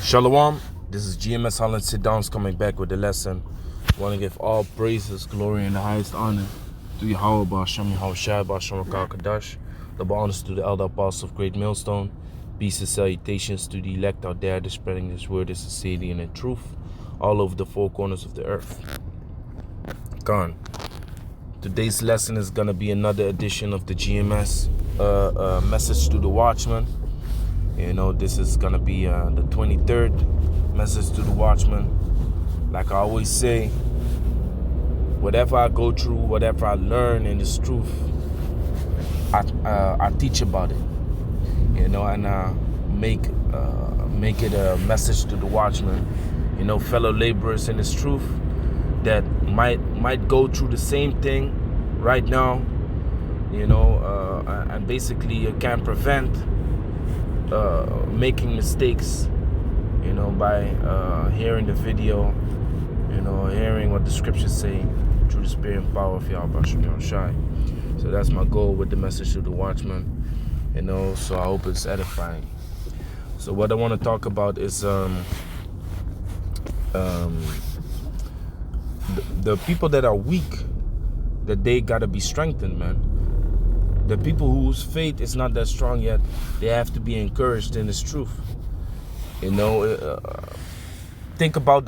Shalom, this is GMS Holland Sit Downs coming back with the lesson. I want to give all praises, glory, and the highest honor to Yahweh Ba'Shem Yahushua Ba'Shem Rakal Kadash. Double honors to the elder apostles of Great Millstone. Peace and salutations to the elect out there that's spreading this word of sincerity and in truth all over the four corners of the earth. Gone. Today's lesson is going to be another edition of the GMS message to the watchman. You know, this is going to be the 23rd message to the watchman. Like I always say, whatever I go through, whatever I learn in this truth, I teach about it. You know, and make it a message to the watchman. You know, fellow laborers in this truth that might go through the same thing right now. You know, and basically you can't prevent making mistakes, you know, by hearing the video, you know, hearing what the scriptures say through the spirit and power of Yahweh Shai. So that's my goal with the message to the watchman, you know, so I hope it's edifying. So what I want to talk about is the people that are weak, that they gotta be strengthened, man. The people whose faith is not that strong yet, they have to be encouraged in this truth. You know, think about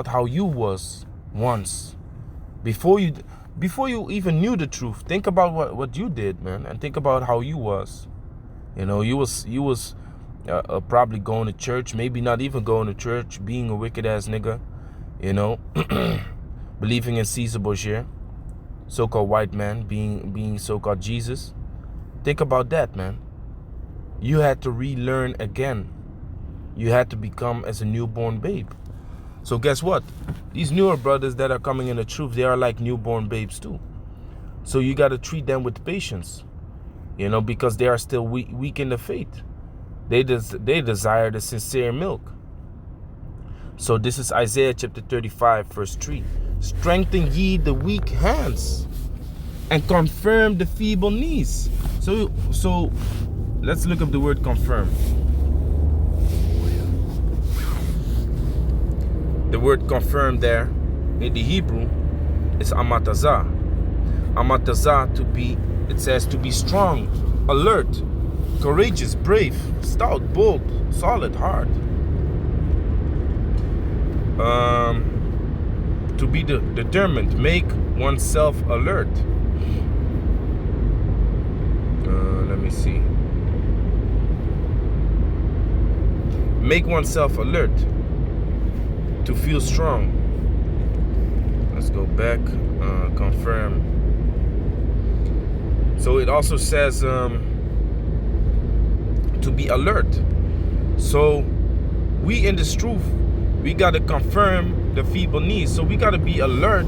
how you was once, before you even knew the truth. Think about what you did, man, and think about how you was. You know, you was probably going to church, maybe not even going to church, being a wicked ass nigga. You know, believing in Caesar Borgia. So-called white man being so-called Jesus. Think about that, man. You had to relearn again. You had to become as a newborn babe. So guess what? These newer brothers that are coming in the truth, they are like newborn babes too. So you got to treat them with patience, you know, because they are still weak in the faith. They desire the sincere milk. So this is Isaiah chapter 35 verse 3. Strengthen ye the weak hands and confirm the feeble knees. So let's look up the word confirm. The word confirm there in the Hebrew is amatazah. Amatazah, to be, it says to be strong, alert, courageous, brave, stout, bold, solid, hard. To be determined, make oneself alert. Let me see. Make oneself alert. To feel strong. Let's go back. Confirm. So it also says to be alert. So we in this truth, we got to confirm the feeble knees. So we got to be alert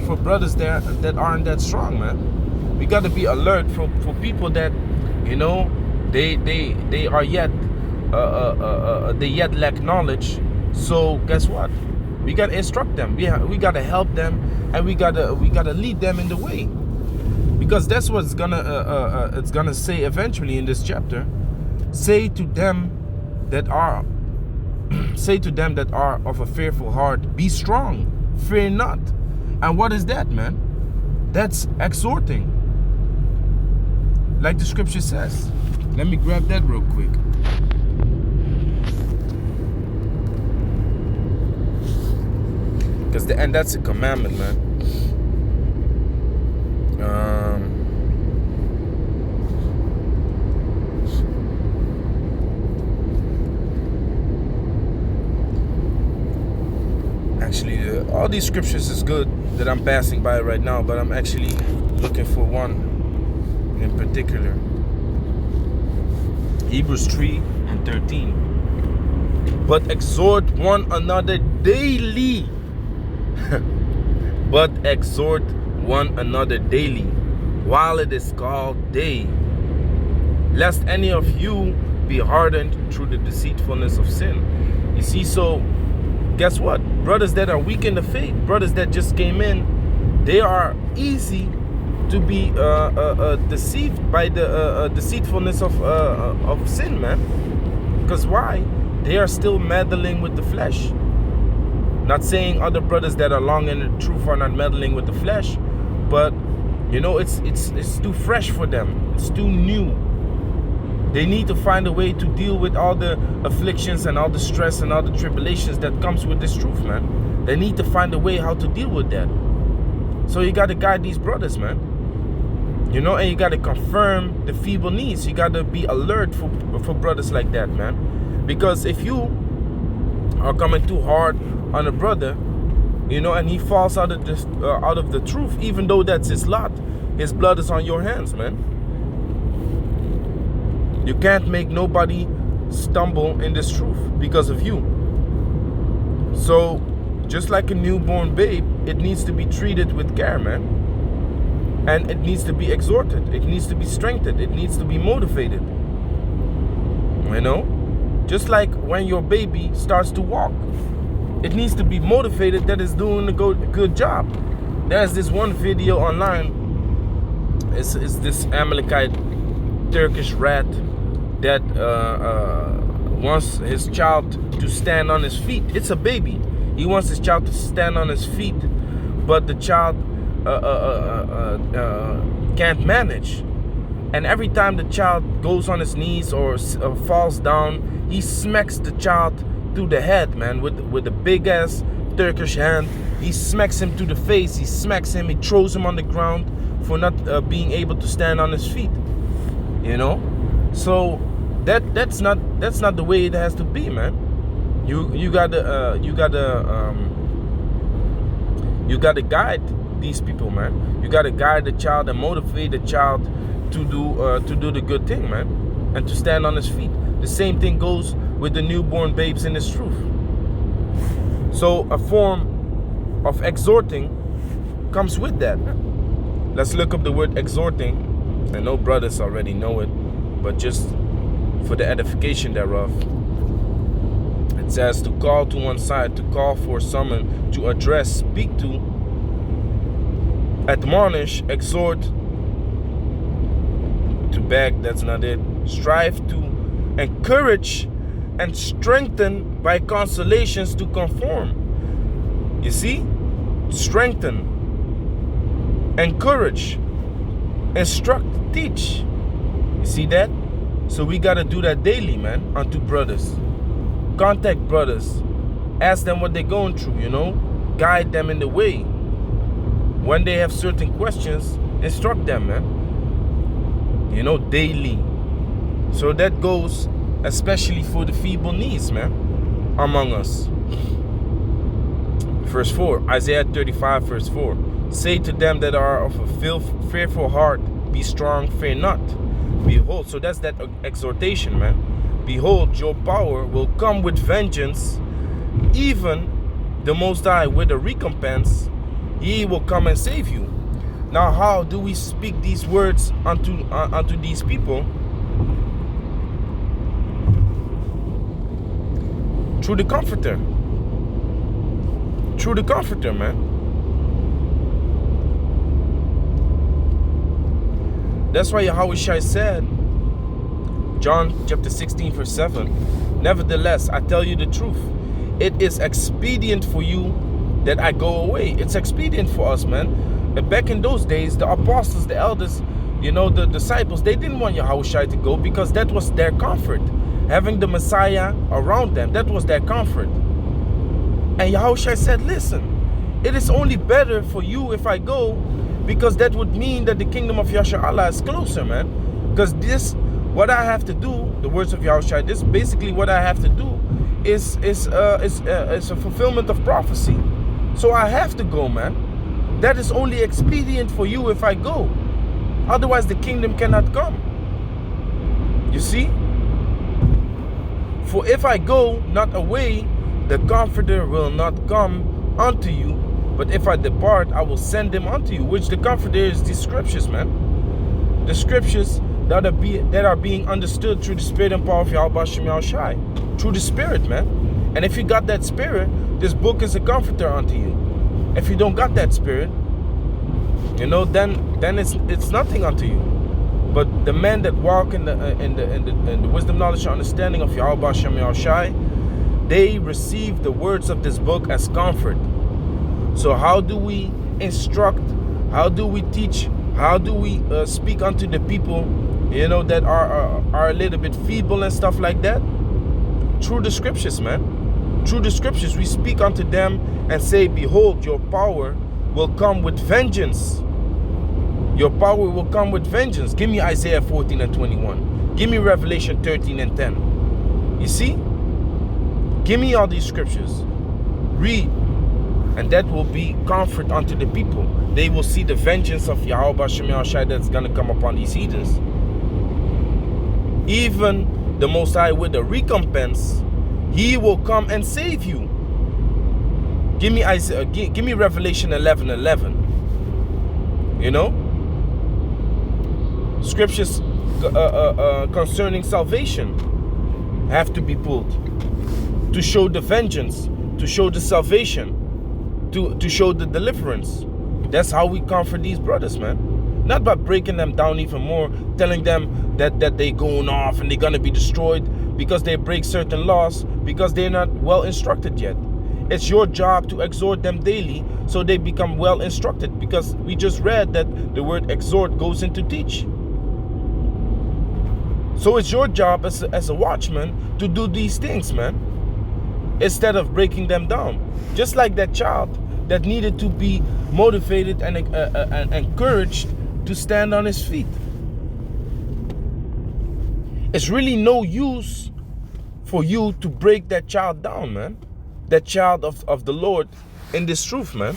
for brothers that aren't that strong, man. We got to be alert for people that, you know, they are yet they yet lack knowledge. So guess what? We got to instruct them. We got to help them, and we got to lead them in the way, because that's what's it's gonna say eventually in this chapter. Say to them that are of a fearful heart, be strong, fear not. And what is that, man? That's exhorting, like the scripture says. Let me grab that real quick. And that's a commandment, man. Actually, all these scriptures is good that I'm passing by right now, but I'm actually looking for one in particular. Hebrews 3:13. But exhort one another daily. But exhort one another daily, while it is called day, lest any of you be hardened through the deceitfulness of sin. You see, so guess what? Brothers that are weak in the faith, brothers that just came in, they are easy to be deceived by the deceitfulness of sin, man. Because why? They are still meddling with the flesh. Not saying other brothers that are long in the truth are not meddling with the flesh, but you know, it's too fresh for them. It's too new. They need to find a way to deal with all the afflictions and all the stress and all the tribulations that comes with this truth, man. They need to find a way how to deal with that. So you got to guide these brothers, man. You know, and you got to confirm the feeble needs. You got to be alert for brothers like that, man. Because if you are coming too hard on a brother, you know, and he falls out of the truth, even though that's his lot, his blood is on your hands, man. You can't make nobody stumble in this truth because of you. So, just like a newborn babe, it needs to be treated with care, man. And it needs to be exhorted. It needs to be strengthened. It needs to be motivated. You know? Just like when your baby starts to walk. It needs to be motivated that it's doing a good job. There's this one video online. It's this Amalekite Turkish rat that wants his child to stand on his feet. It's a baby. He wants his child to stand on his feet, but the child can't manage. And every time the child goes on his knees or falls down, he smacks the child through the head, man, with a big ass Turkish hand. He smacks him to the face. He smacks him. He throws him on the ground for not being able to stand on his feet. You know, so that's not the way it has to be, man. You gotta guide these people, man. You gotta guide the child and motivate the child to do the good thing, man, and to stand on his feet. The same thing goes with the newborn babes in this truth. So a form of exhorting comes with that. Let's look up the word exhorting. I know brothers already know it, but just for the edification thereof. It says to call to one side, to call for someone, to address, speak to, admonish, exhort, to beg, that's not it. Strive to encourage and strengthen by consolations to conform. You see? Strengthen, encourage, instruct, teach. You see that? So we got to do that daily, man, unto brothers. Contact brothers. Ask them what they're going through, you know. Guide them in the way. When they have certain questions, instruct them, man. You know, daily. So that goes especially for the feeble knees, man, among us. Verse 4, Isaiah 35, verse 4. Say to them that are of a fearful heart, be strong, fear not. Behold, so that's that exhortation, man. Behold, your power will come with vengeance, even the Most High with a recompense. He will come and save you. Now, how do we speak these words unto these people? Through the Comforter. Through the Comforter, man. That's why Yahushua said, John chapter 16 verse 7, nevertheless, I tell you the truth. It is expedient for you that I go away. It's expedient for us, man. Back in those days, the apostles, the elders, you know, the disciples, they didn't want Yahushua to go because that was their comfort. Having the Messiah around them, that was their comfort. And Yahushua said, listen, it is only better for you if I go, because that would mean that the kingdom of Yahshua Allah is closer, man. Because this, what I have to do, the words of Yahushua, this basically what I have to do is a fulfillment of prophecy. So I have to go, man. That is only expedient for you if I go. Otherwise the kingdom cannot come. You see? For if I go not away, the Comforter will not come unto you. But if I depart, I will send him unto you. Which the Comforter is the scriptures, man. The scriptures that are being understood through the Spirit and power of Yahweh Shem Yahushai. Through the Spirit, man. And if you got that Spirit, this book is a comforter unto you. If you don't got that Spirit, you know, then it's nothing unto you. But the men that walk in the wisdom, knowledge, and understanding of Yahweh Hashem Yahushai, they receive the words of this book as comfort. So how do we instruct? How do we teach? How do we speak unto the people, that are a little bit feeble and stuff like that? Through the scriptures, man. Through the scriptures, we speak unto them and say, behold, your power will come with vengeance. Your power will come with vengeance. Give me Isaiah 14 and 21. Give me Revelation 13 and 10. You see? Give me all these scriptures. Read. And that will be comfort unto the people. They will see the vengeance of Yahweh Hashem Yahushai that's going to come upon these heathens. Even the Most High with a recompense, He will come and save you. Give me Isaiah, give me Revelation 11:11. Scriptures concerning salvation have to be pulled to show the vengeance, to show the salvation, to show the deliverance. That's how we comfort these brothers, man. Not by breaking them down even more, telling them that they going off and they're gonna be destroyed because they break certain laws, because they're not well instructed yet. It's your job to exhort them daily so they become well instructed, because we just read that the word exhort goes into teach. So it's your job as a watchman to do these things, man, instead of breaking them down. Just like that child that needed to be motivated and encouraged to stand on his feet. It's really no use for you to break that child down, man. That child of the Lord in this truth, man.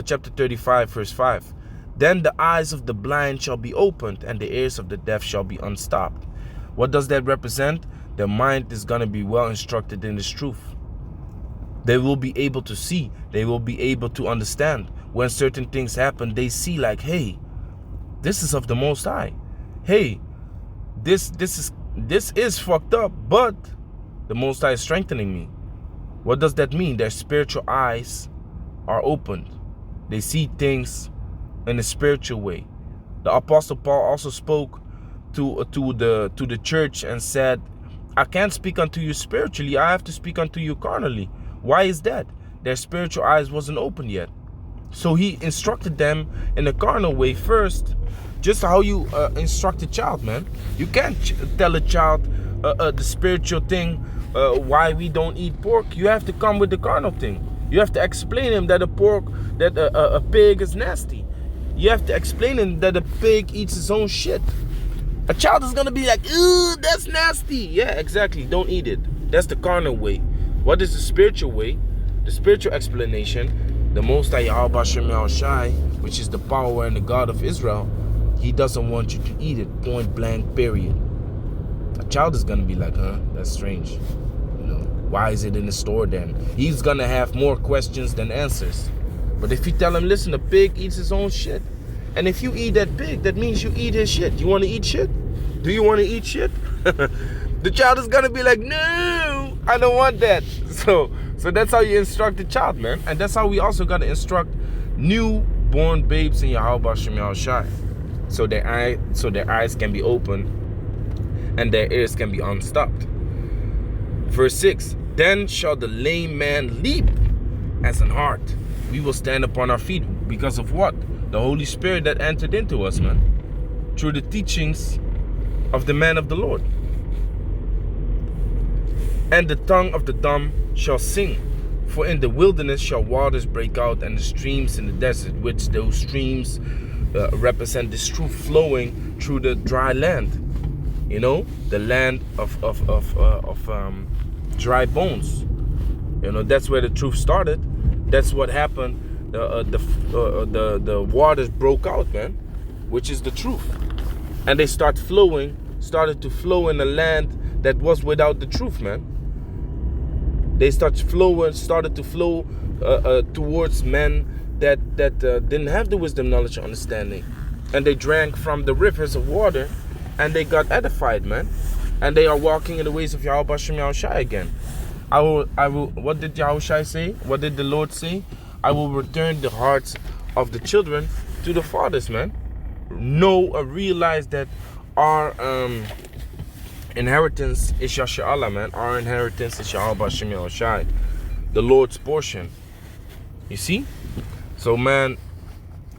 Chapter 35, verse 5. Then the eyes of the blind shall be opened, and the ears of the deaf shall be unstopped. What does that represent? Their mind is going to be well instructed in this truth. They will be able to see. They will be able to understand. When certain things happen, they see like, hey, this is of the Most High. Hey, this is fucked up, but the Most High is strengthening me. What does that mean? Their spiritual eyes are opened. They see things in a spiritual way. The Apostle Paul also spoke to the church and said, I can't speak unto you spiritually, I have to speak unto you carnally. Why is that? Their spiritual eyes wasn't open yet. So he instructed them in a carnal way first, just how you instruct a child, man. You can't tell a child the spiritual thing, why we don't eat pork. You have to come with the carnal thing. You have to explain him that a pig is nasty. You have to explain him that a pig eats his own shit. A child is gonna be like, ooh, that's nasty. Yeah, exactly. Don't eat it. That's the carnal way. What is the spiritual way? The spiritual explanation. The Most High Yahweh Hashem Yahushai, which is the power and the God of Israel, He doesn't want you to eat it. Point blank. Period. A child is gonna be like, huh? That's strange. Why is it in the store then? He's gonna have more questions than answers. But if you tell him, listen, a pig eats his own shit. And if you eat that pig, that means you eat his shit. You want to eat shit? Do you want to eat shit? The child is going to be like, no, I don't want that. So that's how you instruct the child, man. And that's how we also got to instruct newborn babes in Yahweh Hashem Yahushai. So their eyes can be open and their ears can be unstopped. Verse 6, then shall the lame man leap as an hart. We will stand upon our feet. Because of what? The Holy Spirit that entered into us, man. Through the teachings of the man of the Lord. And the tongue of the dumb shall sing. For in the wilderness shall waters break out, and the streams in the desert, which those streams represent this truth flowing through the dry land. The land of dry bones. That's where the truth started. That's what happened. The waters broke out, man, which is the truth. And they started to flow in a land that was without the truth, man. They started to flow towards men that didn't have the wisdom, knowledge, and understanding. And they drank from the rivers of water, and they got edified, man. And they are walking in the ways of Yahweh Hashem Yahushai again. I will. What did Yahushai say? What did the Lord say? I will return the hearts of the children to the fathers, man. Realize that our inheritance is Yasha'Allah, man. Our inheritance is Yahweh Shem Yahushai, the Lord's portion. You see? So, man,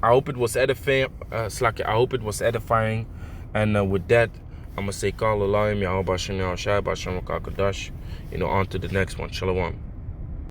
I hope it was edifying. I hope it was edifying. And with that, I'm going to say, Call Allah, Yahweh Shem Yahushai, Bashem Kakadash. On to the next one. Shalom.